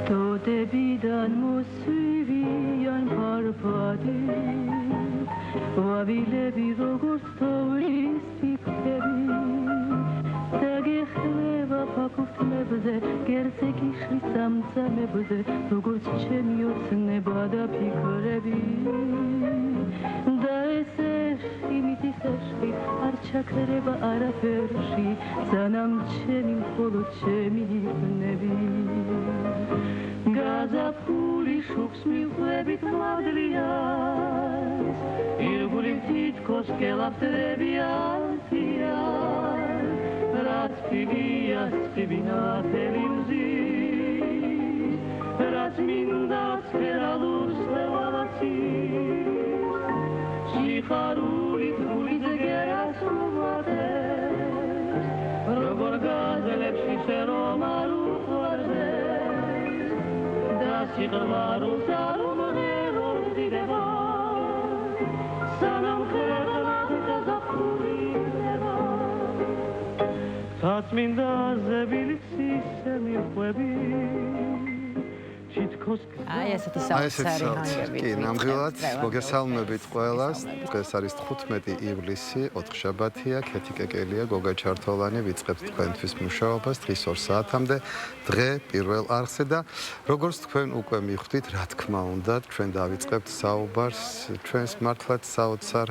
დოდებიდან მოსვივიან ფარფადი ვავილები როგორც თოვლის ფიქრები დაგეხმება ფაფუხტნებზე გერზე გიშლის სამწამებზე როგორც ჩემი ოცნება და ფიქრები და ესე იმითის ეშხი არ ჩაქრება არაფერში სანამ ჩემი მხოლოდ ჩემი იქნები გაზაფხული შუქს მივხვდებით მადლიანს ირგვლივ თითქოს კელაფტრები აზიან რაც ფიგია სხივინათელი მზის რაც მინდა სფერალურს ლევალაცის სიხარული თულით გერას უვადეს როგორ გაზელებში შერომ არ უყვარდეს და სიყვარულს არ უმღეროს დიდება სანამ ხელად გაზაფხული იქნება საწმინდა ზევილის ისე მიხვები აი ესეთი საოცარი ჰანგები. კი, ნამდვილად მოგესალმებით ყველას. დღეს არის 15 ივლისი, ოთხშაბათია, ქეთი კეკელია, გოგა ჩართოლანი ვიწყებთ თქვენთვის მუშაობას დღის 2 საათამდე. დღე პირველ არხზე და როგორც თქვენ უკვე მიხვდით, რა თქმა უნდა, ჩვენ დავიწყებთ საუბარს ჩვენს მართლაც საოცარ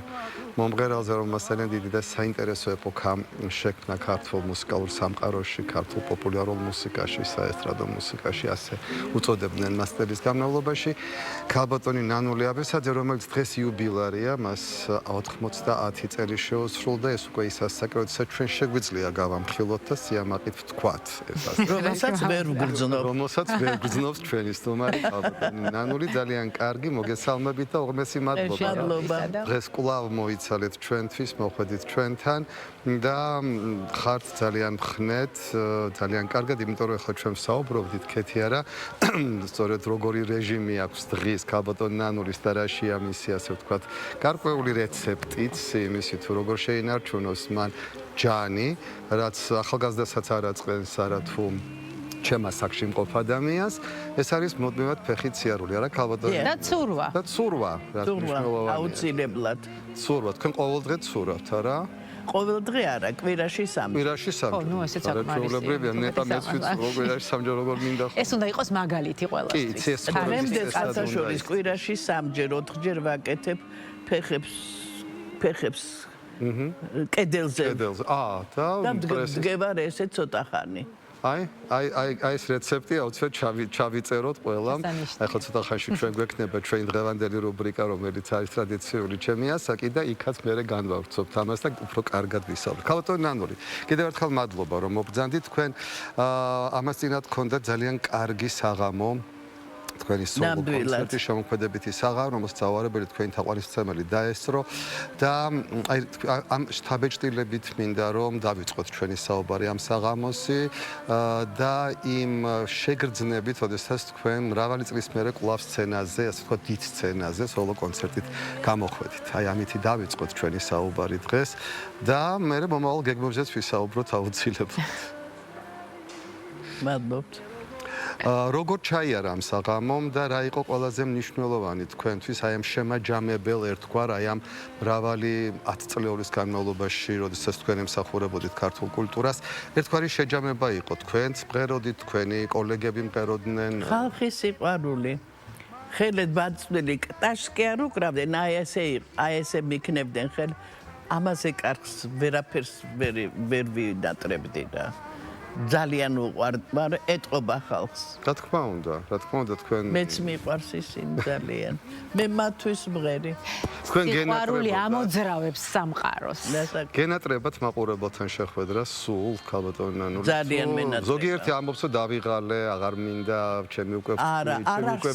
მომღერალზე, რომელსაც დიდი და საინტერესო ეპოქა შექმნა ქართულ მუსიკალურ სამყაროში, ქართულ პოპულარულ მუსიკაში, საესტრადო მუსიკაში, ასე უწოდებდნენ მას წლების განმავლობაში. ქალბატონი ნანული აბესაძე, რომელიც დღეს იუბილარია, მას 90 წელი შეუსრულდა, ეს უკვე ის ასაკი, როდესაც ჩვენ შეგვიძლია გავამხილოთ და სიამაყით ვთქვათ. რომელსაც ვერ გრძნობს ჩვენი სტუმარი ქალბატონი ნანული, ძალიან კარგი, მოგესალმებით და უღმესი მადლობა. დღეს კვლავ მოიცალეთ ჩვენთვის, მოხვედით ჩვენთან და ხართ ძალიან მხნეთ, ძალიან კარგად, იმიტომ რომ ახლა ჩვენ ვსაუბრობთ ქეთი არა, სწორედ როგორი რეჟიმი აქვს დღის ქალბატონ ნანულის და რაშია მისი, ასე ვთქვათ, გარკვეული რეცეპტიც იმისი თუ როგორ შეინარჩუნოს მან ჯანი, რაც ახალგაზრდასაც არ აწყენს არა თუ ჩემ ასაკში მყოფ ადამიანს, ეს არის მუდმივად ფეხით სიარული, არა ქალბატონი? და ცურვა. და ცურვა, რაც მნიშვნელოვანია. აუცილებლად. ცურვა, თქვენ ყოველდღე ცურავთ, არა? ყოველ დღე არა, კვირაში 3. კვირაში 3. ხო, ნუ ესეც აკმარისია. ნეტა მეც ვიცურო, კვირაში 3 როგორ მინდა ხო? ეს უნდა იყოს მაგალითი ყველასთვის. კი, ეს დღემდე წასაშორის კვირაში 3-ჯერ, 4-ჯერ ვაკეთებ ფეხებს კედელზე. კედელზე. და დგევარ ესე ცოტა ხანი. აი ეს რეცეპტი აუცილებლად ჩავიწეროთ ყველამ. აი ხო ცოტა ხანში ჩვენ გვექნება ჩვენი დღევანდელი რუბრიკა, რომელიც არის ტრადიციული ჩემი ასაკი და იქაც მე განვავრცობთ ამას და უფრო კარგად ვისაუბროთ. ქალბატონი ნანული, კიდევ ერთხელ მადლობა რომ მობრძანდით. თქვენ ამას წინათ გქონდა ძალიან კარგი საღამო. თქვენი სოლო კონცერტი შემოქმედებითი საღამო, რომელსაც ავარებელი თქვენი თაყვანისმცემელი დაესწრო და აი ამ შთაბეჭდილებით მინდა რომ დავიწყოთ ჩვენი საუბარი ამ საღამოსი და იმ შეგრძნებით, როდესაც თქვენ მრავალი წლის მერე კვლავ სცენაზე, ასე ვთქვათ, დიდ სცენაზე სოლო კონცერტით გამოხვედით. აი ამითი დავიწყოთ ჩვენი საუბარი დღეს და მე მომავალ გეგმებზეც ვისაუბროთ აუცილებლად. მადლობთ. როგორ ჩაიარა ამ საღამომ და რა იყო ყველაზე მნიშვნელოვანი თქვენთვის აი ამ შემაჯამებელ ერთგვარ აი ამ მრავალი 10 წლეულის განმავლობაში, როდესაც თქვენ ემსახურებოდით ქართულ კულტურას, ერთგვარი შეჯამება იყო თქვენც მღეროდით, თქვენი კოლეგები მღეროდნენ. ხალხის სიყვარული. ხელეთ ბაწვილი კტაშს კი არ უკრავდნენ, აი ესე მიქნებდნენ ხელ. ამაზე კარგს ვერაფერს ვერ ვინატრებდი და ძალიან უყვარ ეტყობა ხალხს. რა თქმა უნდა, თქვენ მეც მიყვარს ისინი ძალიან. მე მათთვის მღერი. თქვენ სიყვარული ამოძრავებს სამყაროს. გენატრებათ მაყურებელთან შეხვედრა სულ ქალბატონი ნანული. ძალიან მენატრება. ზოგიერთი ამბობს რომ დავიღალე, აღარ მინდა, ჩემი უკვე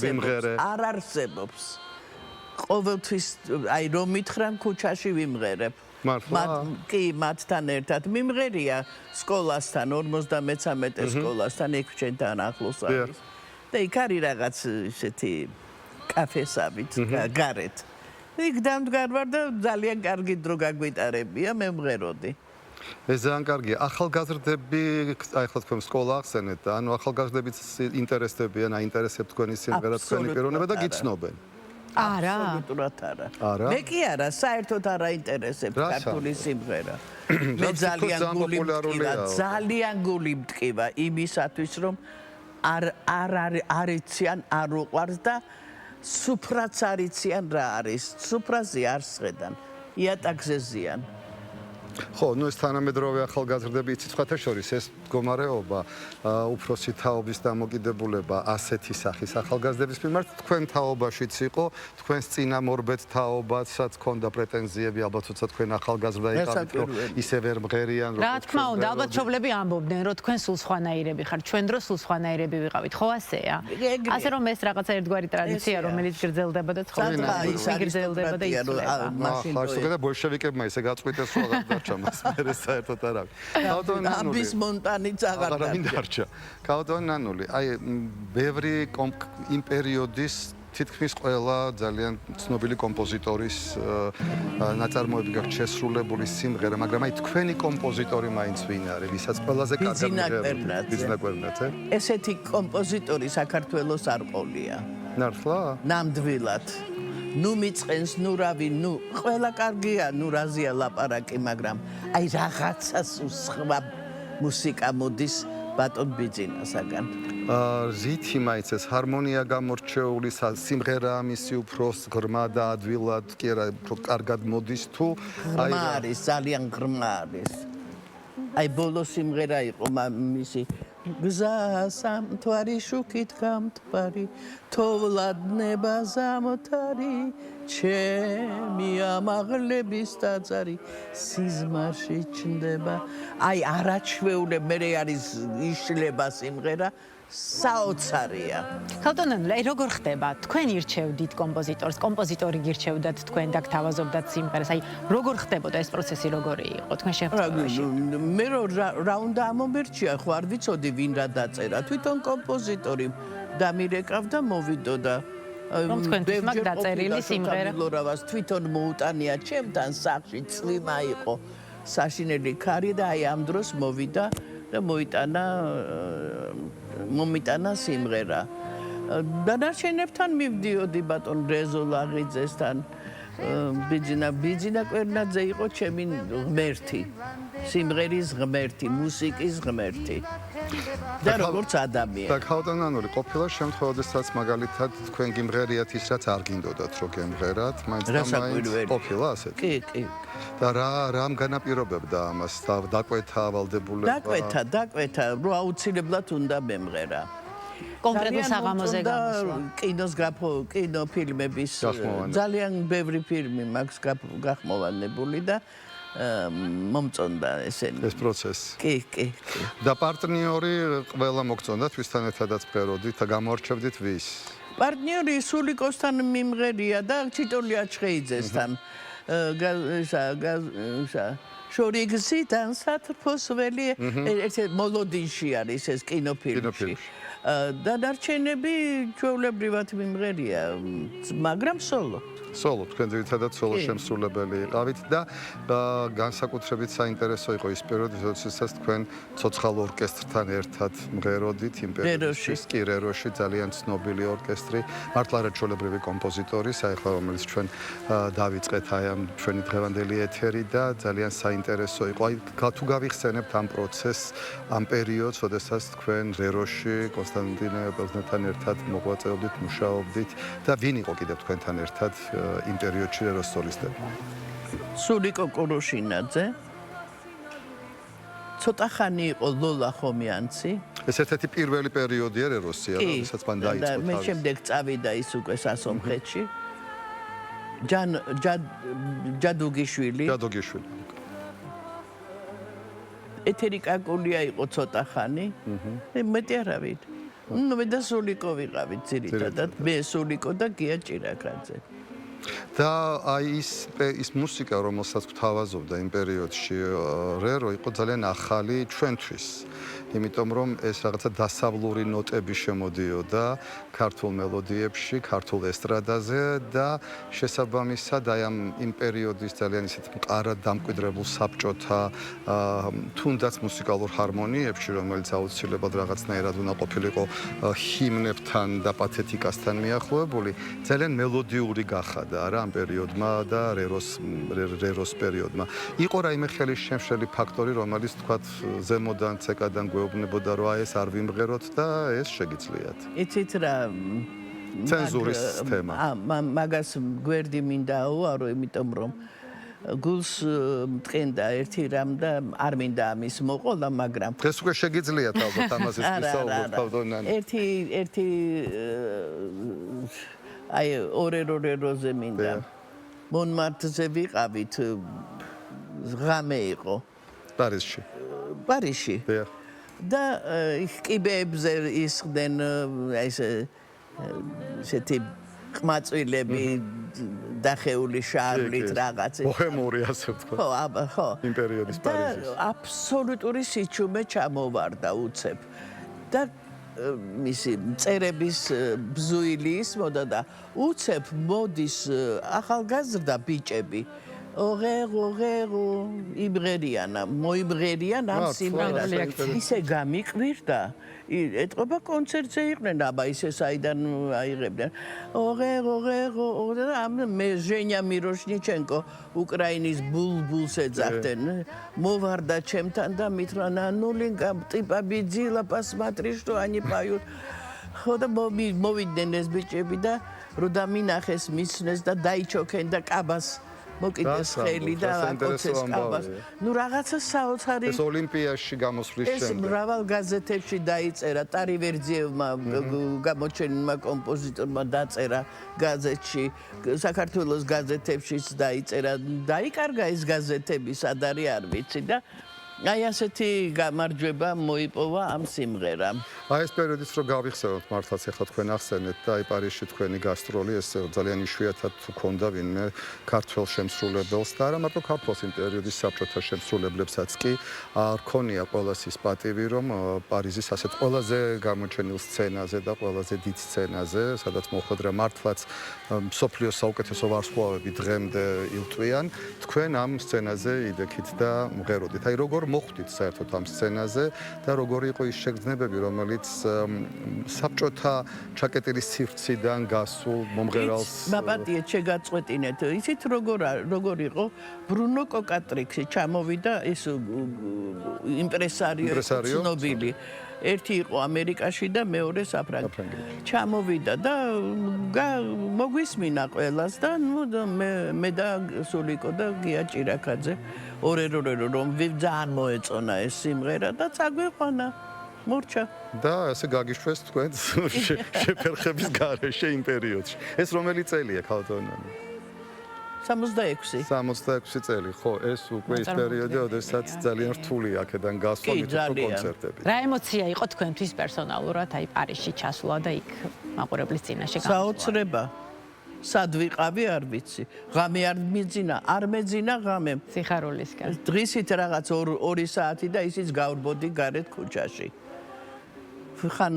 ვიმღერე. არ არსებობს. ყოველთვის აი რომ მითხრან ქუჩაში ვიმღერებ. კი, მათთან ერთად მიმღერია სკოლასთან, 53 სკოლასთან, იქ ჩვენთან ახლოს არის. და იქ არის რაღაც ისეთი კაფესავით გარეთ. იქ დამდგარ ვარ და ძალიან კარგი დრო გაგვიტარებია, მე მღეროდი. ეს ძალიან კარგია. ახალგაზრდები, აი ხო თქვენ სკოლა ახსენეთ და ანუ ახალგაზრდების ინტერესებიან, აინტერესებთ თქვენი სიმღერა, თქვენი პიროვნება და გიცნობენ. არა. აბსოლუტურად არა. არა? მე კი არა, საერთოდ არ აინტერესებს ქართული სიმღერა. მე ძალიან გული მტკივა იმისათვის, რომ არ არიციან, არ უყვარს და სუფრაც არიციან რა არის. სუფრაზე არ სხედან. იატაკზე ზიან. ხო, ну ეს თანამედროვე ახალგაზრდები იცით სხვათა შორის ეს მდგომარეობა უფროსი თაობის დამოკიდებულება ასეთი სახის ახალგაზრდების მიმართ თქვენ თაობაშიც იყო, თქვენს წინამორბედ თაობასაც ჰქონდა პრეტენზიები, ალბათ თორსა თქვენ ახალგაზრდა იყავით, რომ ისე ვერ მღერიან, რა თქმა უნდა, ალბათ მშობლები ამბობდნენ, რომ თქვენ სულ სხვანაირები ხართ, ჩვენ დროს სულ სხვანაირები ვიყავით, ხო ასეა? ასე რომ ეს რაღაცა ერთგვარი ტრადიცია, რომელიც გრძელდება და ცხოვრება გრძელდება და იცვლება. ხარშუგა და ბოლშევიკებმა ისე გაწყვიტეს, რომ აღარ ჩამას მე საერთოდ არ არის. აბის მონტანიც აღარ დარჩა. კაუტონ ნანული, აი ბევრი იმ პერიოდის თითქმის ყველა ძალიან ცნობილი კომპოზიტორის ნაწარმოები გაქვს შესრულებული სიმღერა, მაგრამ აი თქვენი კომპოზიტორი მაინც ვინ არის, ვისაც ყველაზე კარგად მღერა? ბიძინა კვერნაძე. ესეთი კომპოზიტორი საქართველოს არ ყოლია. ნართლა? ნამდვილად. ნუ მიწყენს, ნუ რავი, ნუ ყველა კარგია, ნუ რაზია ლაპარაკი, მაგრამ აი რაღაცას სხვა მუსიკა მოდის ბატონ ბიძინასაგან. ზითი მაინც ეს ჰარმონია გამორჩეული სიმღერა მისი უფრო ღრმა და ადვილად კი არა უფრო კარგად მოდის თუ აი არის ძალიან ღრმა არის. აი ბოლო სიმღერა იყო მისი გზა სამთვარი შუქით გამთბარი თოვლადნება ზამთარი ჩემი ამაღლების ტაძარი სიზმარში ჩნდება აი არაჩვეულებ მე არის იშლება სიმღერა საოცარია. ქალტონანული, აი როგორ ხდება? თქვენ ირჩევდით კომპოზიტორს, კომპოზიტორი გირჩევდათ თქვენ და გთავაზობდათ სიმღერას. აი როგორ ხდებოდა ეს პროცესი როგორი იყო თქვენ შემთხვევაში? მე რა უნდა ამომერჩია, ხო არ ვიცოდი ვინ რა დაწერა. თვითონ კომპოზიტორი დამირეკავ და მოვიდოდა. რომ თქვენთვის მაგ დაწერილი სიმღერა თვითონ მოუტანია ჩემთან სახში წვიმა იყო საშინელი ქარი და აი ამ დროს მოვიდა და მომიტანა სიმღერა. დანარჩენებთან მივდიოდი ბატონ რეზო ლაღიძესთან. ბიძინა კვერნაძე იყო ჩემი ღმერთი. სიმღერის ღმერთი, მუსიკის ღმერთი. და როგორც ადამიანი. და ქალტონანული ყოფილა შემთხვევებსაც მაგალითად თქვენ გიმღერიათ ის რაც არ გინდოდათ რომ გემღერათ, მაინც ყოფილა ასეთი. კი. და რამ განაპირობებდა ამას დაკვეთა ავალდებულება? დაკვეთა, რომ აუცილებლად უნდა მემღერა. კონკრეტულ საღამოზე გამოსვლა. კინოფილმების ძალიან ბევრი ფილმი მაქვს გახმოვანებული და მომწონდა ესენი. ეს პროცესი. კი. და პარტნიორი ყველა მოგწონდათ, ვისთან ერთადაც მღეროდით და გამორჩევდით ვის? პარტნიორი სულიკოსთან მიმღერია და ჩიტოლი აჩხეიძესთან. შორიგზიდან სათფოს ველი ესე მოლოდინში არის ეს კინოფილმში. დანარჩენები ჩვეულებრივად მიმღერია, მაგრამ სოლო. სოლო, თქვენ ძირითადად სოლო შემსრულებელი იყავით და განსაკუთრებით საინტერესო იყო ის პერიოდი, როდესაც თქვენ ცოცხალ ორკესტრთან ერთად მღეროდით იმ პერიოდში, რეროში ძალიან ცნობილი ორკესტრი, მართლა არაჩვეულებრივი კომპოზიტორი, საერთოდ რომელიც ჩვენ დავიწყეთ აი ამ ჩვენი დღევანდელი ეთერი და ძალიან საინტერესო იყო. აი თუ გავიხსენებთ ამ პროცესს, ამ პერიოდს, როდესაც თქვენ რეროში კონსტანტინე პელზნათან ერთად მოღვაწეობდით, მუშაობდით და ვინ იყო კიდევ თქვენთან ერთად იმ პერიოდში რეროს სოლისტები? სულიკო კოროშინაძე. ცოტა ხანი იყო ლოლა ხომიანცი. ეს ერთ-ერთი პირველი პერიოდია რეროსი, როდესაც მან დაიწყო თავი. მე შემდეგ წავიდა ის უკვე სასომხეთში. ჯადუგიშვილი. ეთერი კაკულია იყო ცოტა ხანი. მეტი არავინ. მე და სულიკო ვიყავით ძირითადად. მე სულიკო და გია ჭირაკაძე. და აი ის მუსიკა, რომელსაც გვთავაზობდა იმ პერიოდში რერო, იყო ძალიან ახალი ჩვენთვის. იმიტომ რომ ეს რაღაცა დასავლური ნოტები შემოდიოდა ქართულ მელოდიებში, ქართულ ესტრადაზე და შესაბამისად აი იმ პერიოდის ძალიან ისეთ მყარად დამკვიდრებულ საბჭოთა თუნდაც მუსიკალურ ჰარმონიებში, რომელიც აუცილებლად რაღაცნაირად უნდა ყოფილიყო ჰიმნებთან და პათეტიკასთან მიახლოებული, ძალიან მელოდიური გახადა არა ამ პერიოდმა და რეროს პერიოდმა. იყო რაიმე ხელისშემშელი ფაქტორი, რომელიც თქვათ ზემოდან ცეკადან გვეუბნებოდა რომ ეს არ ვიმღეროთ და ეს შეგიძლიათ. იცით რა ცენზურის თემა. მაგას გვერდი მინდა აუარო, იმიტომ რომ გულს მტყენდა ერთი რამ და არ მინდა ამის მოყოლა, მაგრამ დღეს უკვე შეგიძლიათ ალბათ ამაზე ვისაუბროთ თავდანან. ერთი აი ორეროზე მინდა. მონმარტზე ვიყავით, ღამე იყო. პარიზში. და კიბეებზე ისხდნენ ესეთი ყმაწვილები დახეული შარლით რაღაცა. ბოჰემური ასე ვთქვა. ხო. იმ პერიოდის პარიზის. აბსოლუტური სიჩუმე ჩამოვარდა უცებ. და მისი წერების ბზუილი ისმოდა და უცებ მოდის ახალგაზრდა ბიჭები. ოღეღო იმღერიანა, მოიმღერიან ამ სიმღერას. ისე გამიყვირდა, ეთყობა კონცერტზე იყვნენ, აბა ისე საიდან აიღებდნენ. ოღეღო ამ ჟენია მიროშნიჩენკო უკრაინის ბულბულს ეძახდნენ. მოვარდა ჩემთან და მითხრა ნანულინკა ტიპა ბიძილა პასმატრი что они поют. ხო და მოვიდნენ ეს ბიჭები და რო დამინახეს მისნეს და დაიჩოქენ და კაბას მოკიდეს ხელი და აკოცეს კაბას. ნუ რაღაცა საოცარი ეს ოლიმპიაში გამოსვლის შემდეგ. ეს მრავალ გაზეთებში დაიწერა, ტარივერძიევმა გამოჩენილმა კომპოზიტორმა დაწერა გაზეთში, საქართველოს გაზეთებშიც დაიწერა. დაიკარგა ეს გაზეთები, სად არის არ ვიცი და აი ასეთი გამარჯვება მოიპოვა ამ სიმღერამ. აი ეს პერიოდიც რო გავიხსენოთ მართლაც ახლა თქვენ ახსენეთ და აი პარიზში თქვენი გასტროლი ეს ძალიან იშვიათად ჰქონდა ვინმე ქართველ შემსრულებელს და არა მარტო ქართველს იმ პერიოდის საბჭოთა შემსრულებლებსაც კი რქონია ყოველას ის პატივი რომ პარიზის ასეთ ყველაზე გამოჩენილ სცენაზე და ყველაზე დიდ სცენაზე სადაც მოხვედრა მართლაც მსოფლიოს საუკეთესო ვარსკვლავები დღემდე ილტვიან თქვენ ამ სცენაზე იდექით და მღეროდით. აი როგორ მოხვდით საერთოდ ამ სცენაზე და როგორი იყო ის შეგრძნებები, რომელიც საბჭოთა ჩაკეტილის სივრციდან გასულ მომღერალს მაპატიეთ შეგაწყვეტინეთ. იცით როგორ იყო ბრუნო კოკატრიქსი ჩამოვიდა ეს იმპრესარიო ცნობილი. ერთი იყო ამერიკაში და მეორე საფრანგეთში. ჩამოვიდა და მოგვისმინა ყველას და მე და სულიკო და გია ჭირაკაძე ორერო რომ ძალიან მოეწონა ეს სიმღერა და წაგვიყვანა მორჩა და ასე გაგიშვეს თქვენ შეფერხების გარეშე იმ პერიოდში. ეს რომელი წელია ქალთონანი? 66 წელი, ხო, ეს უკვე ის პერიოდი, როდესაც ძალიან რთული აქედან გასვლა მითითო კონცერტები. რა ემოცია იყო თქვენთვის პერსონალურად აი პარიზში ჩასვლა და იქ მაყურებლის წინაშე გამოსვლა? საოცრება. სად ვიყავი არ ვიცი. ღამე არ მიძინა, არ მეძინა ღამე. სიხარულისგან. დღისით რაღაც 2 საათი და ისიც გავრბოდი გარეთ ქუჩაში. ხან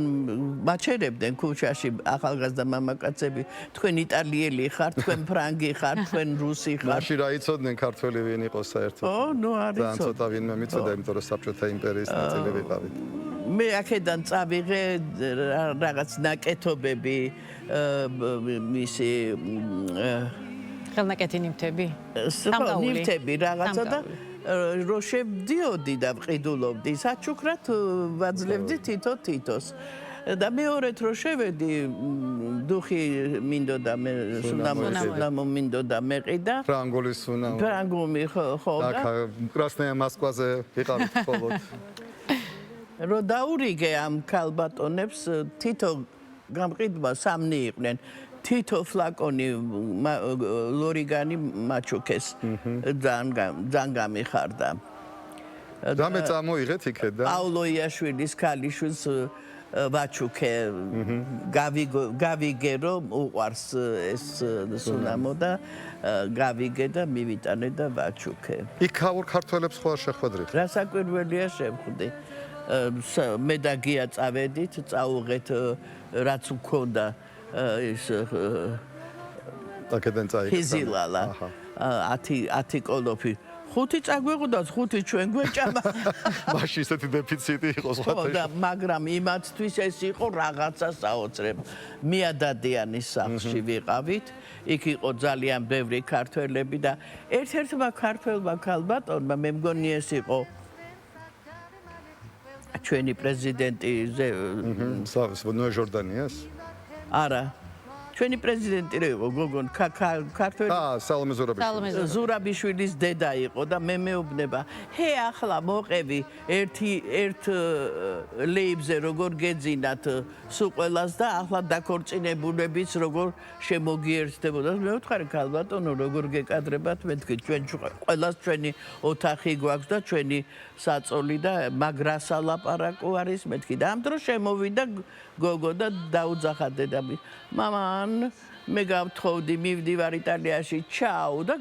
მაჩერებდნენ ქუჩაში ახალგაზრდა მამაკაცები, თქვენ იტალიელი ხართ, თქვენ ფრანგი ხართ, თქვენ რუსი ხართ. მაშინ რა იცოდნენ ქართველი ვინ იყო საერთოდ? ო, ნუ არ იცოდნენ. ძალიან ცოტა ვინმე მიცოდა, იმიტომ რომ საბჭოთა იმპერიის ნაწილი ვიყავით. მე აქედან წავიღე რაღაც ნაკეთობები, მისი ხელნაკეთი ნივთები? ნივთები რაღაცა და რო შევდიოდი და ვყიდულობდი, საჩუქრად ვაძლევდი თითოს. და მეორედ რო შევედი, დუხი მინდოდა მე, სუნამო მინდოდა მეყიდა. ფრანგულის სუნამო. ფრანგული ხო და კრასნაია მოსკვაზე ვიყავით ხოლმე. რო დაურიგე ამ ქალბატონებს თითო გამყიდვა სამნი იყვნენ. თითო ფლაკონი ლორიგანი მაჩუქეს. ძალიან გამიხარდა. და მე წამოიღეთ იქედან. პაულო იაშვილის ქალიშვილს ვაჩუქე გავიგე რომ უყვარს ეს სუნამო და გავიგე და მივიტანე და ვაჩუქე. იქ ქართველებს ხო არ შეხვედრით? რა საკვირველია შევხვდი. მე და გია წავედით, წაუღეთ რაც უქონდა ის აქედან წაიქცა. ჰიზილალა 10 კოლოფი. 5 წაგვეყუდათ, 5 ჩვენ გვეჭამა. მაშინ ისეთი დეფიციტი იყო სხვათა. და მაგრამ იმათთვის ეს იყო რაღაცა საოცრება. მიადადიანის სახლში ვიყავით. იქ იყო ძალიან ბევრი ქართველები და ერთ-ერთმა ქართველმა ქალბატონმა მე მგონი ეს იყო ჩვენი პრეზიდენტი ნოე ჟორდანიას? არა. ჩვენი პრეზიდენტი რა იყო გოგონ ქართველი სალომე ზურაბიშვილის დედა იყო და მე მეუბნება ჰე ახლა მოყევი ერთ ლეიბზე როგორ გეძინათ სულ ყველას და ახლა დაქორწინებულებიც როგორ შემოგიერთდებოდა მე ვთხარი ქალბატონო როგორ გეკადრებათ მეთქი ჩვენ ყველას ჩვენი ოთახი გვაქვს და ჩვენი საწოლი და მაგრასა ლაპარაკო არის მეთქი და ამ დროს შემოვიდა გოგო და დაუძახა დედამი მამან მე გავთხოვდი მივდივარ იტალიაში ჩაო და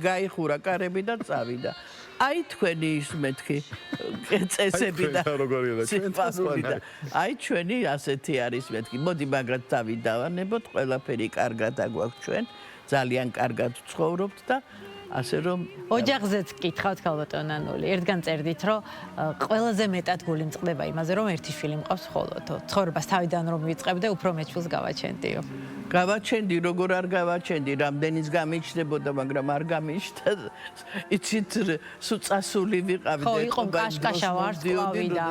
გაიხურა კარები და წავიდა აი თქვენი ის მეთქი წესები და სიყვარული და აი ჩვენი ასეთი არის მეთქი მოდი მაგრად დავიდავანებოთ ყველაფერი კარგად აგვაქვს ჩვენ ძალიან კარგად ვცხოვრობთ და ასე რომ ოჯახზეც გითხავთ ქალბატონ ანული ერთგან წერდით რომ ყველაზე მეტად გული მწყდება იმაზე რომ ერთი შვილი მყავს მხოლოდ ცხოვრებას თავიდან რომ ვიწყებდე უფრო მეტ შვილს გავაჩენდიო გავაჩენდი როგორ არ გავაჩენდი რამდენის გამიჩნდებოდა მაგრამ არ გამიჩნდა იცით სუწასული ვიყავი ხო იყო კაშკაშა ვარსკვლავი და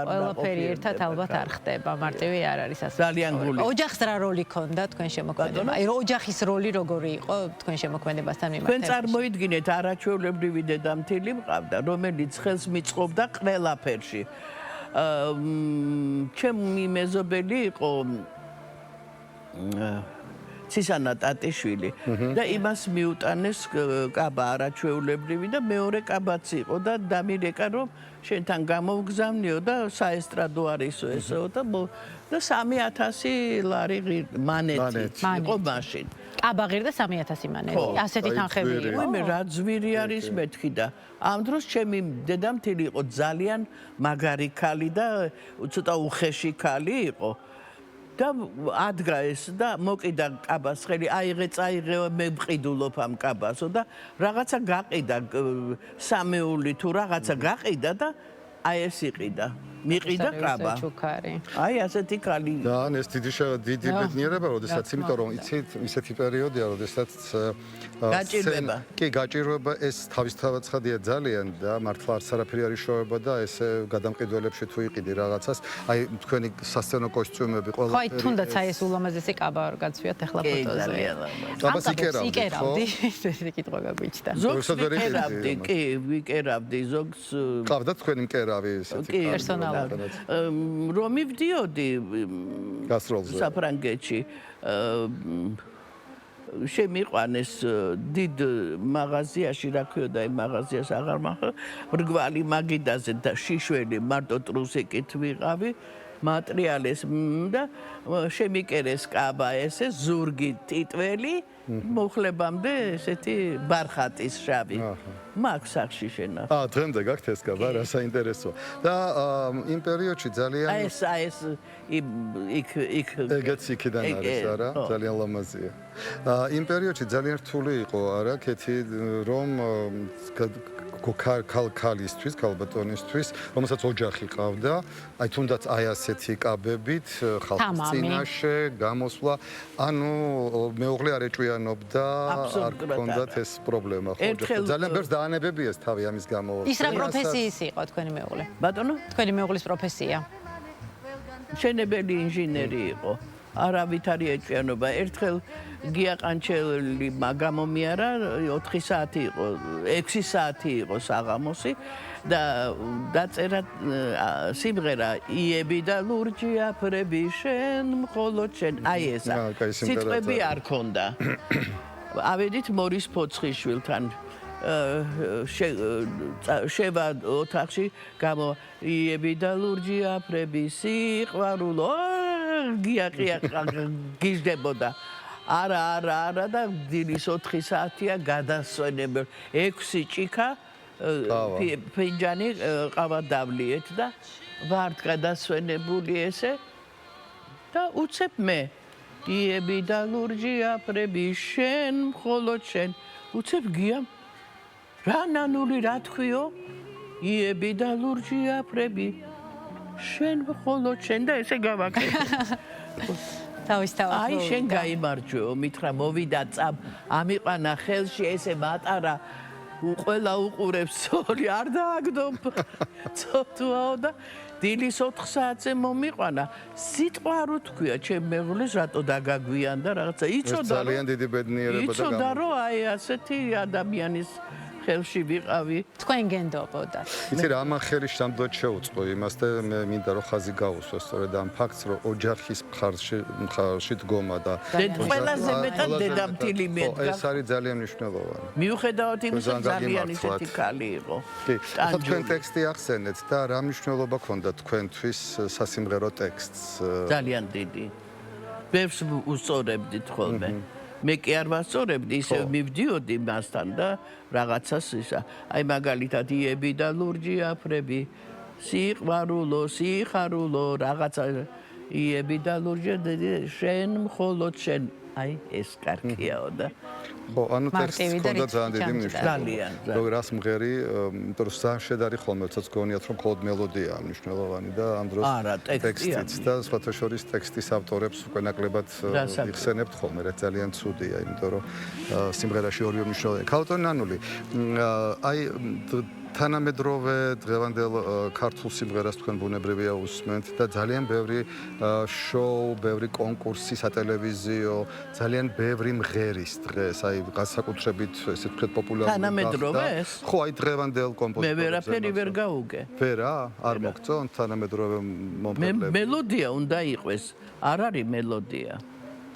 ყველაფერი ერთად ალბათ არ ხდება მარტივი არ არის ასე ძალიან გული ოჯახს რა როლი ქონდა თქვენ შემოქმედება აი ოჯახის როლი როგორი იყო თქვენ შემოქმედებასთან მიმართებით მოიდგინეთ არაჩვეულებრივი დედამთილი მყავდა რომელიც ხელს მიწყობდა ყველაფერში ჩემი მეზობელი იყო ცისანა ტატიშვილი და იმას მიუტანეს კაბა არაჩვეულებრივი და მეორე კაბაც იყო და დამირეკა რომ შენთან გამოვგზავნიო და საესტრადო არისო ესეო და 3000 ლარი მანეთი იყო მაშინ კაბა ღირდა 3000 მანეთი ასეთი თანხები იყო მე რა ძვირი არის მეთქი და ამ დროს ჩემი დედამთილი იყო ძალიან მაგარი ქალი და ცოტა უხეში ქალი იყო და ადგა ეს და მოკიდა კაბას ხელი აიღე წაიღე მე მყიდულობ ამ კაბასო და რაღაცა გაყიდა სამეული თუ რაღაცა გაყიდა და აი ეს იყიდა მიყიდა კაბა აი ასეთი ქალი და ეს დიდი ბედნიერება როდესაც იმიტომ რომ იცით ისეთი პერიოდია როდესაც გაჭირვება კი გაჭირვება ეს თავისთავად ცხადია ძალიან და მართლა არც არაფერი არ იშოვება და ესე გადამყიდველებში თუ იყიდი რაღაცას აი თქვენი სასცენო კოსტიუმები ყველა ხო თუნდაც აი ეს ულამაზესი კაბა არ გაცვიათ ახლა ფოტოზე კაბას იკერავდი ესე კითხვა გაგვიჩნდა ზოგს ვიკერავდი კი ვიკერავდი ზოგს ყავდა თქვენი მკერავი ესეთი პერსონალური რომ მივდიოდი გასტროლზე საფრანგეთში შემიყვანეს დიდ მაღაზიაში რა ქვიოდა იმ მაღაზიას აღარ მახსოვს მრგვალი მაგიდაზე და შიშველი მარტო ტრუსიკით ვიყავი მატრიალეს და შემიკერეს კაბა ესე ზურგი ტიტველი მოხლებამდე ესეთი ბარხატის შავი მაქვს სახში შენა დღემდე გაქვთ ეს კაბა რა საინტერესოა და იმ პერიოდში ძალიან აი ეს იქ ეგეც იქიდან არის არა ძალიან ლამაზია იმ პერიოდში ძალიან რთული იყო არა კეთი რომ ქალისთვის, ქალბატონისთვის, რომელსაც ოჯახი ყავდა, აი თუნდაც აი ასეთი კაბებით ხალხის წინაშე გამოსვლა, ანუ მეუღლე არ ეჭვიანობდა, არ ჰქონდათ ეს პრობლემა, ხო? ძალიან ბევრს დაანებებიეს თავი ამის გამო. ის რა პროფესიის იყო თქვენი მეუღლე? ბატონო? თქვენი მეუღლის პროფესია? მშენებელი ინჟინერი იყო. არავით არ ეჭვიანობა. ერთხელ გია ყანჩელი გამომიარა 4 საათი იყო, 6 საათი იყო საღამოსი და დაწერა სიმღერა იები და ლურჯი აფრები შენ მხოლოდ შენ. აი ესა. სიტყვები არ ქონდა. ავედით მორის ფოცხიშვილთან შევა ოთახში გამო იები და ლურჯი აფრები სიყვარულო გიჟდებოდა არა და დილის 4 საათია გადასვენებელ 6 ჭიქა ფინჯანი ყავა დავლიეთ და ვართ გადასვენებული ესე და უცებ მე იები და ლურჯი აფრები შენ მხოლოდ შენ უცებ გია რა ნანული რა თქვიო იები და ლურჯი აფრები შენ მხოლოდ შენ და ესე გავაკეთე თავისთავად აი შენ გაიმარჯვეო მითხრა მოვიდა წამ ამიყვანა ხელში ესე მატარა ყველა უყურებს სოლი არ დააგდო ცოტვაო და დილის 4 საათზე მომიყვანა სიტყვა არ უთქვია ჩემ მეუღლეს რატო დაგაგვიანდა რაღაცა იცოდა ძალიან დიდი ბედნიერება და იცოდა რომ აი ასეთი ადამიანის ხელში ვიყავი თქვენ გენდობოდა იცი რა ამან ხელი სამდღოდ შეუწყო იმას და მე მინდა რომ ხაზი გაუსვა სწორედ ამ ფაქტს რომ ოჯახის მხარში დგომა და ყველაზე მეტად დედამთილი მედგა ეს არის ძალიან მნიშვნელოვანი მიუხედავად იმისა ძალიან ისეთი ქალი იყო კი ახლა თქვენ ტექსტი ახსენეთ და რა მნიშვნელობა ქონდა თქვენთვის სასიმღერო ტექსტს ძალიან დიდი ბევრს უსწორებდით ხოლმე მე კი არ ვასწორებდი ისე მივდიოდი მასთან და რაღაცას ისა აი მაგალითად იები და ლურჯი აფრები სიხარულო რაღაცა იები და ლურჯი შენ მხოლოდ შენ აი ეს კარგიაო და ხო ანუ ტექსტი ქონდა ძალიან დიდი მნიშვნელობა ძალიან რომ რას მღერი იმიტომ რომ ძალიან შედარი ხოლმე თორემ გონიათ რომ მხოლოდ მელოდიაა მნიშვნელოვანი და ამ დროს ტექსტიც და სხვათა შორის ტექსტის ავტორებს უკვე ნაკლებად იხსენებთ ხოლმე რა ძალიან ცუდია იმიტომ რომ სიმღერაში ორივე მნიშვნელოვანია ქალბატონი ნანული აი თანამედროვე დღევანდელ ქართულ სიმღერას თქვენ ბუნებრივია უსმენთ და ძალიან ბევრი შოუ, ბევრი კონკურსი სატელევიზიო, ძალიან ბევრი მღერის დღეს, აი განსაკუთრებით ესე ვთქვით პოპულარული თანამედროვეს? ხო, აი დღევანდელ კომპოზიტორებს. მე ვერაფერი ვერ გაუგე. ვერა? არ მოგწონთ თანამედროვე მომღერლები? მელოდია უნდა იყოს, არ არის მელოდია.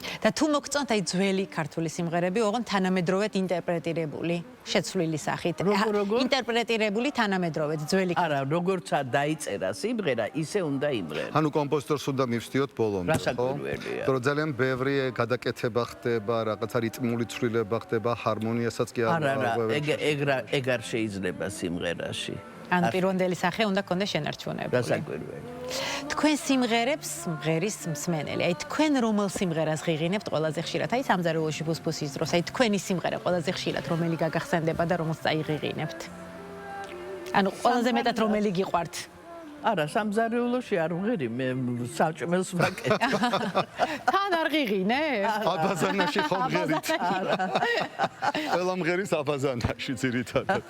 და თუ მოგწონთ აი ძველი ქართული სიმღერები, ოღონდ თანამედროვედ ინტერპრეტირებული, შეცვლილი სახით. ინტერპრეტირებული თანამედროვედ ძველი. არა, როგორცა დაიწერა სიმღერა, ისე უნდა იმღერა. ანუ კომპოზიტორს უნდა მივსდიოთ ბოლომდე, ხო? რასაკვირველია. რომ ძალიან ბევრი გადაკეთება ხდება, რაღაცა რიტმული ცვლილება ხდება, ჰარმონიასაც კი არ არა, ეგ არ შეიძლება სიმღერაში. ანუ პირვანდელი სახე უნდა გქონდეს შენარჩუნებული. რასაკვირველია. თქვენ სიმღერებს მღერის მსმენელი. აი თქვენ რომელ სიმღერას ღიღინებთ ყველაზე ხშირად? აი სამზარეულოში ფუსფუსის დროს, აი თქვენი სიმღერა ყველაზე ხშირად რომელი გაგახსენდება და რომელს წაიღიღინებთ? ანუ ყველაზე მეტად რომელი გიყვართ? არა, სამზარეულოში არ ვღერი, მე საჭმელს ვაკეთებ. თან არ ღიღინებ? აბაზანაში ხომ ღერით? ყველა მღერის აბაზანაში ძირითადად.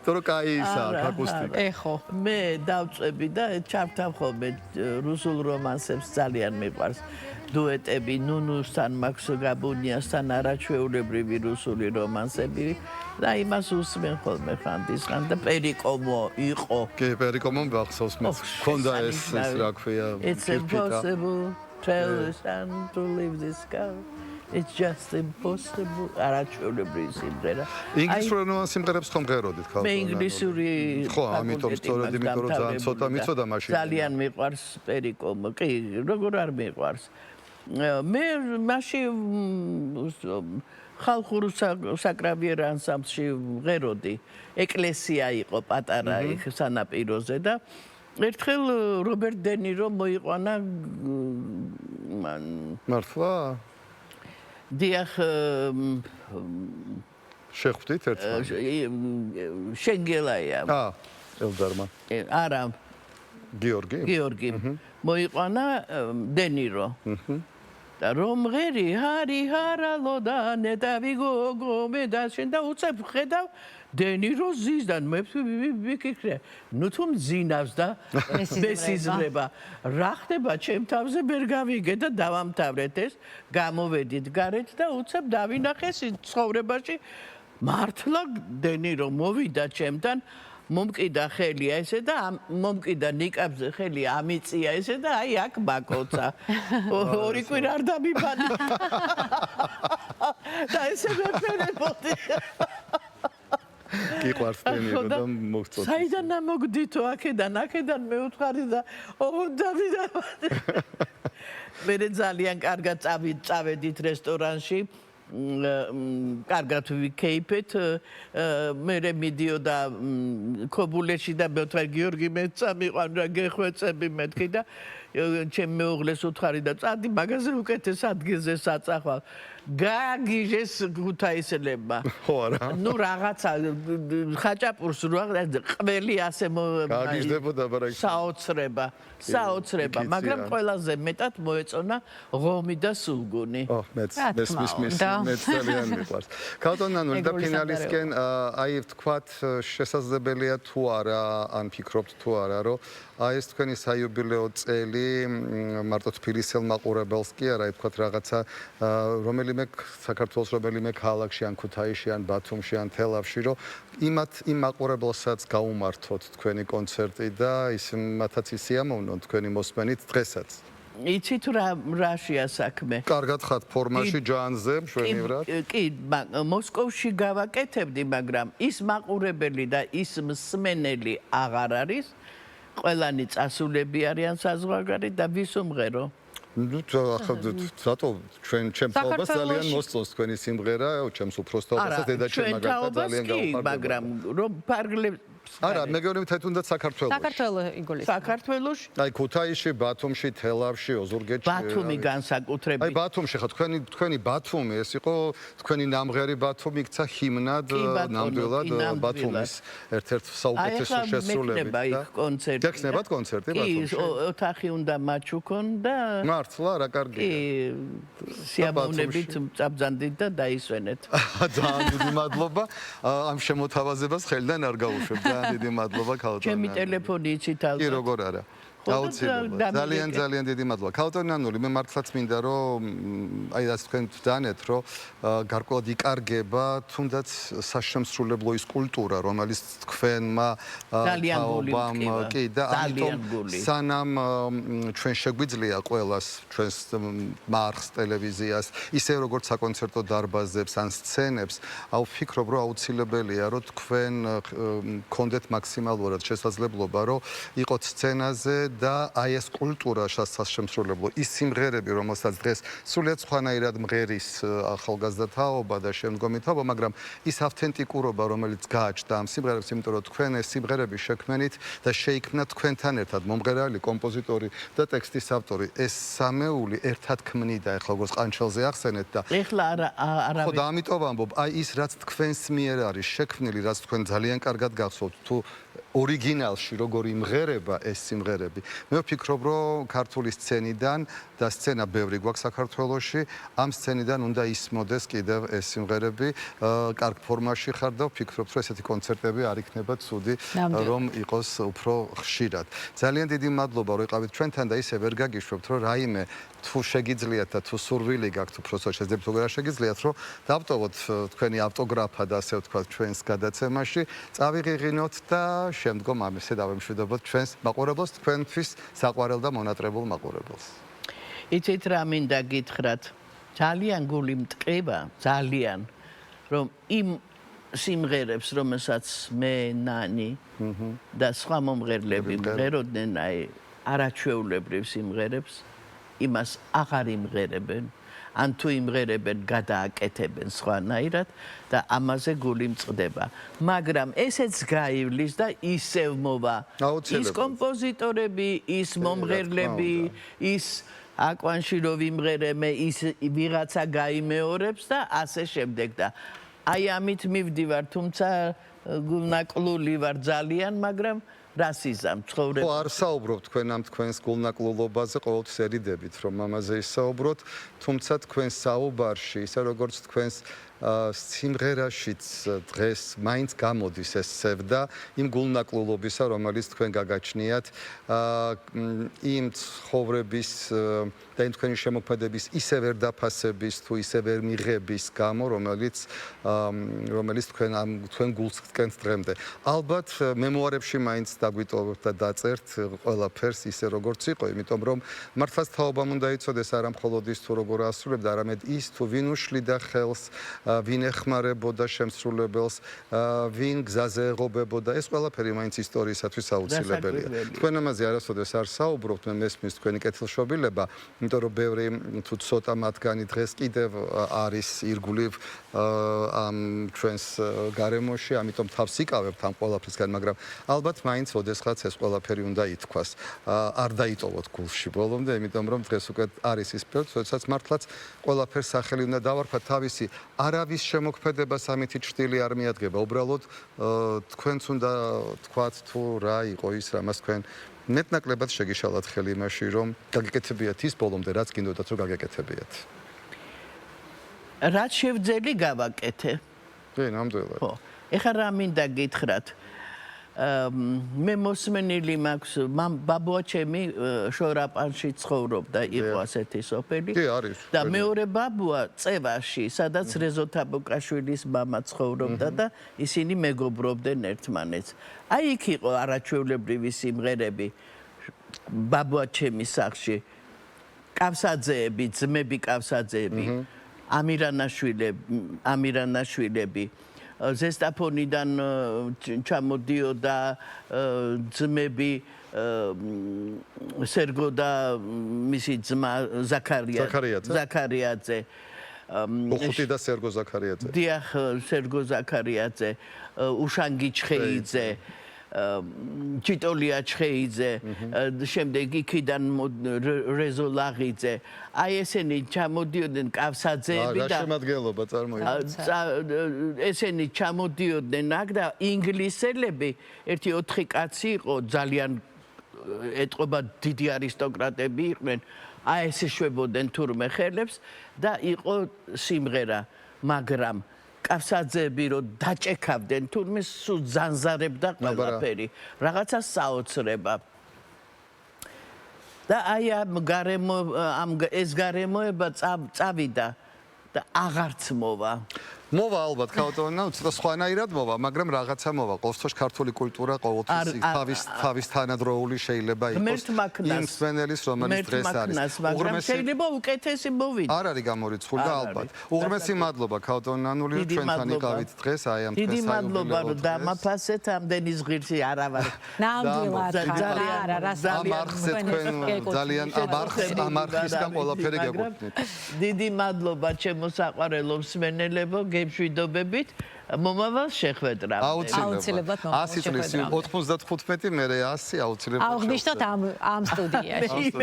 თორე კაი ისაა აკუსტიკა. ეხო. მე დავწვევი და ჩავთავ ხოლმე რუსულ რომანსებს ძალიან მიყვარს. დუეტები ნუნუსთან, მაქს გაბუნიასთან არაჩვეულებრივი რუსული რომანსები და იმას უსმენ ხოლმე ხანდისხან და პერიკომო იყო. კი, პერიკომო მახსოვს მე. ქონდა ეს რა ქვია? It's impossible to leave this girl. It's just impossible. არაჩვეულებრივი სიმღერა. ინგლისური სიმღერებს ხომ ღეროდით ხალხო? მე ინგლისური ხო, ამიტომ სწორედ იმიტომ რომ ძალიან ცოტა მიცოდა მაშინ. ძალიან მიყვარს პერიკომო. კი, როგორ არ მიყვარს. მე მაშინ ხალხურ საკრავიერ ანსამბლში ღეროდი. ეკლესია იყო პატარა იქ სანაპიროზე და ერთხელ რობერტ დე ნირო მოიყვანა მართლა? დიახ შეხვდით ერთმანეთს? შენგელაია. ელდარმა. არა. გიორგი. მოიყვანა დე ნირო. და რომ ღერი ჰარი ჰარალო და ნეტავი გოგო მე და შენ და უცებ ხედავ დე ნირო ზიზდან მე ვიკითხე ნუ თუ მძინავს და მესიზრება რა ხდება ჩემ თავზე ვერ გავიგე და დავამთავრეთ ეს გამოვედით გარეთ და უცებ დავინახე ცხოვრებაში მართლა დე ნირო მოვიდა ჩემთან მომკიდა ხელია ესე და მომკიდა ნიკაბზე ხელი ამიწია ესე და აი აქ ბაკოცა ორი კვირა არ დამიბადა და ესე მეფერებოდი გიყვარს ტენირო და მოგწოდე. საიდან ამოგდითო აქედან მეუთხარი და ოღონდ დავიდა. მე ძალიან კარგად წავედით რესტორანში. კარგად ვიქეიფეთ. მე მიდიოდა ქობულეთში და მეუთხარი გიორგი მე წამიყვან რა გეხვეწები მეთქი და ჩემ მეუღლეს უთხარი და წადი მაგაზე უკეთეს ადგილზე საწახვალ. გააგიჟეს ქუთაისელებმა. ხო არა. ნუ რაღაცა ხაჭაპურს ყველი ასე გააგიჟდებოდა ბარაკი. საოცრება, მაგრამ ყველაზე მეტად მოეწონა ღომი და სულგუნი. მეც ძალიან მიყვარს. ქალტონანული და ფინალისკენ აი ვთქვათ შესაძლებელია თუ არა, ან ფიქრობთ თუ არა, რომ აი ეს თქვენი საიუბილეო წელი მარტო თბილისელ მაყურებელს კი არა, ვთქვათ რაღაცა რომელიმე საქართველოს რომელიმე ქალაქში ან ქუთაისში ან ბათუმში ან თელავში, რომ იმ მაყურებელსაც გაუმართოთ თქვენი კონცერტი და მათაც ისიამოვნონ თქვენი მოსმენით დღესაც. იცით რაშია საქმე? კარგად ხართ ფორმაში ჯანზე მშვენივრად? კი, მოსკოვში გავაკეთებდი, მაგრამ ის მაყურებელი და ის მსმენელი აღარ არის. ყველანი წასულები არიან საზღვარგარეთ და ვის უმღერო? ნუ რატო ჩემ თაობას ძალიან მოსწონს თქვენი სიმღერა, ჩემს უფროსთაობასაც დედაჩემ მაგალითად ძალიან გავხარდება. მაგრამ რომ ფარგლებს არა, მე გეუბნები თეთრუნდა საქართველოში. საქართველოში? აი ქუთაისში, ბათუმში, თელავში, ოზურგეთში. ბათუმი განსაკუთრებით. აი ბათუმში ხა თქვენი ბათუმი ეს იყო თქვენი ნამღერი ბათუმი იქცა ჰიმნად ნამდვილად ბათუმის ერთ-ერთ საუკეთესო შესრულებით და გახსნებათ კონცერტი ბათუმში. კი, ოთახი უნდა მაჩუქონ და მართლა რა კარგია. კი, სიამოვნებით წაბძანდით და დაისვენეთ. ძალიან დიდი მადლობა. ამ შემოთავაზებას ხელიდან არ გავუშვებ. დიდი მადლობა ქალტონანული. ჩემი ტელეფონი იცით ალბათ. კი, როგორ არა. აუცილებლად. ძალიან დიდი მადლობა. ქალტონანული, მე მართლაც მინდა რომ აი რაც თქვენ ვთანეთ, რომ გარკვეულად იკარგება თუნდაც საშემსრულებლო ის კულტურა, რომელიც თქვენმა თაობამ კი და ამიტომ სანამ ჩვენ შეგვიძლია ყველას ჩვენს მარხს ტელევიზიას ისე როგორც საკონცერტო დარბაზებს ან სცენებს, ვფიქრობ რომ აუცილებელია რომ თქვენ გქონდეთ მაქსიმალურად შესაძლებლობა რომ იყოთ სცენაზე და აი ეს კულტურა სასაშემსრულებლო ის სიმღერები რომელსაც დღეს სრულიად სხვანაირად მღერის ახალგაზრდა თაობა და შემდგომი თაობა, მაგრამ ის ავთენტიკურობა რომელიც გააჩნდა ამ სიმღერებს, იმიტომ რომ თქვენ ეს სიმღერები შექმნით და შეიქმნა თქვენთან ერთად მომღერალი, კომპოზიტორი და ტექსტის ავტორი. ეს სამეული ერთად ქმნიდა, ეხლა როგორც ყანჩელზე ახსენეთ და ეხლა არა ხო და ამიტომ ვამბობ, აი ის რაც თქვენს მიერ არის შექმნილი, რაც თქვენ ძალიან კარგად გახსოვთ თუ ორიგინალში როგორ იმღერება ეს სიმღერები. მე ვფიქრობ, რომ ქართული სცენიდან და სცენა ბევრი გვაქვს საქართველოში, ამ სცენიდან უნდა ისმოდეს კიდევ ეს სიმღერები, კარგ ფორმაში ხარ და ვფიქრობ, რომ ესეთი კონცერტები არ იქნება ცუდი, რომ იყოს უფრო ხშირად. ძალიან დიდი მადლობა, რომ იყავით ჩვენთან და ისე ვერ გაგიშვებთ, რომ რაიმე თუ შეგიძლიათ და თუ სურვილი გაქვთ, უბრალოდ შეძლებთ თუ არა შეგიძლიათ, რომ დავტოვოთ თქვენი ავტოგრაფა და ასე ვთქვათ ჩვენს გადაცემაში, წავიღიღინოთ და შემდგომ ამისე დავემშვიდობოთ ჩვენს მაყურებელს, თქვენთვის საყვარელ და მონატრებულ მაყურებელს. იცით რა მინდა გითხრათ? ძალიან გული მტკივა, ძალიან, რომ იმ სიმღერებს, რომელსაც მე, ნანი და სხვა მომღერლები მღეროდნენ, აი არაჩვეულებრივ სიმღერებს, იმას აღარ იმღერებენ. ან თუ იმღერებენ გადააკეთებენ სხვანაირად და ამაზე გული მწყდება. მაგრამ ესეც გაივლის და ისევ მოვა. ის კომპოზიტორები, ის მომღერლები, ის აკვანში რო ვიმღერე მე, ის ვიღაცა გაიმეორებს და ასე შემდეგ და აი ამით მივდივარ, თუმცა გულნაკლული ვარ ძალიან, მაგრამ რასიზამ ცხოვრება. ხო, არ საუბრობ თქვენ ამ თქვენს გულნაკლულობაზე, ყოველთვის ერიდებით, რომ ამაზე ისაუბროთ, თუმცა თქვენ საუბარში, ისე როგორც თქვენს სიმღერაშიც დღეს მაინც გამოდის ეს სევდა იმ გულნაკლულობისა, რომელიც თქვენ გაგაჩნიათ, იმ ცხოვრების და იმ თქვენი შემოქმედების ისე ვერ დაფასების თუ ისე ვერ მიღების გამო, რომელიც თქვენ გულს გკენთ დღემდე. ალბათ მემუარებში მაინც დაგვიტოვებთ და დაწერთ ყველაფერს ისე როგორც იყო, იმიტომ რომ მართლაც თაობამ უნდა იცოდეს არა მხოლოდ ის თუ როგორ ასრულებდა, არამედ ის თუ ვინ უშლიდა ხელს ვინ ეხმარებოდა შემსრულებელს, ვინ გზაზე ეღობებოდა, ეს ყველაფერი მაინც ისტორიისათვის აუცილებელია. თქვენ ამაზე არასოდეს არ საუბრობთ, მე მესმის თქვენი კეთილშობილება, იმიტომ რომ ბევრი თუ ცოტა მათგანი დღეს კიდევ არის ირგვლივ ამ ჩვენს გარემოში, ამიტომ თავს იკავებთ ამ ყველაფრისგან, მაგრამ ალბათ მაინც ოდესღაც ეს ყველაფერი უნდა ითქვას. არ დაიტოვოთ გულში ბოლომდე, იმიტომ რომ დღეს უკვე არის ის პერიოდი, როდესაც მართლაც ყველაფერს სახელი უნდა დავარქვათ, თავისი არავის შემოქმედებას ამითი ჭრილი არ მიადგება. უბრალოდ თქვენც უნდა თქვათ თუ რა იყო ის, რამაც თქვენ მეტნაკლებად შეგიშალათ ხელი იმაში, რომ გაგეკეთებიათ ის ბოლომდე, რაც გინდოდათ რომ გაგეკეთებიათ. რაც შევძელი გავაკეთე. კი, ნამდვილად. ხო. ეხლა რა მინდა გითხრათ? მე მოსმენილი მაქვს, ბაბუა ჩემი შორაპანში ცხოვრობდა, იყო ასეთი სოფელი. კი, არის. და მეორე ბაბუა წევაში, სადაც რეზო თაბუკაშვილის მამა ცხოვრობდა და ისინი მეგობრობდნენ ერთმანეთს. აი იქ იყო არაჩვეულებრივი სიმღერები ბაბუა ჩემის სახლში. კავსაძეები, ძმები კავსაძეები, ამირანაშვილები. ზესტაფონიდან ჩამოდიოდა ძმები სერგო და მისი ძმა ზაქარიაძე. უხუთი და სერგო ზაქარიაძე. დიახ, სერგო ზაქარიაძე, უშანგი ჩხეიძე, ჩიტოლია ჩხეიძე, შემდეგ იქიდან რეზო ლაღიძე. აი ესენი ჩამოდიოდნენ კავსაძეები და შემადგენლობა წარმოიდგინეთ. ესენი ჩამოდიოდნენ აქ და ინგლისელები, ერთი 4 კაცი იყო, ძალიან ეტყობა დიდი არისტოკრატები იყვნენ. აი ეს შვებოდნენ თურმე ხელებს და იყო სიმღერა, მაგრამ კავსაძეები რო დაჭექავდნენ, თურმე სულ ზანზარებდა ყველაფერი, რაღაცა საოცრება. და აი ეს გარემოება წავიდა და აღარც მოვა. მოვა ალბათ ქაოტონა, ცოტა სხვანაირად მოვა, მაგრამ რაღაცა მოვა. ყოველთვის ქართული კულტურა ყოველთვის თავის თანადროული შეიძლება იყოს. იმ სვენელის, რომელიც დღეს არის. მაგრამ შეიძლება უკეთესი მოვიდა. არ არის გამორიცხული და ალბათ. უღრმესი მადლობა ქაუტონანული, ჩვენთან იყავით დღეს აი ამ დიდი მადლობა რომ დამაფასეთ ამდენი ზღირსი არა ვარ. ნამდვილად ძალიან ამ არხისგან ყველაფერი გეკუთვნით. დიდი მადლობა ჩემო საყვარელო მსმენელებო, გემშვიდობებით. მომავალ შეხვედრამდე. აუცილებლად 100 წლის 95 მე 100 აუცილებლად. აღნიშნოთ ამ სტუდიაში.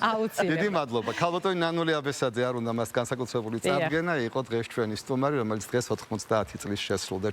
აუცილებლად. დიდი მადლობა. ქალბატონი ნანული აბესაძე არ უნდა მას განსაკუთრებული წარდგენა იყო დღეს ჩვენი სტუმარი, რომელიც დღეს 90 წლის შესრულდა.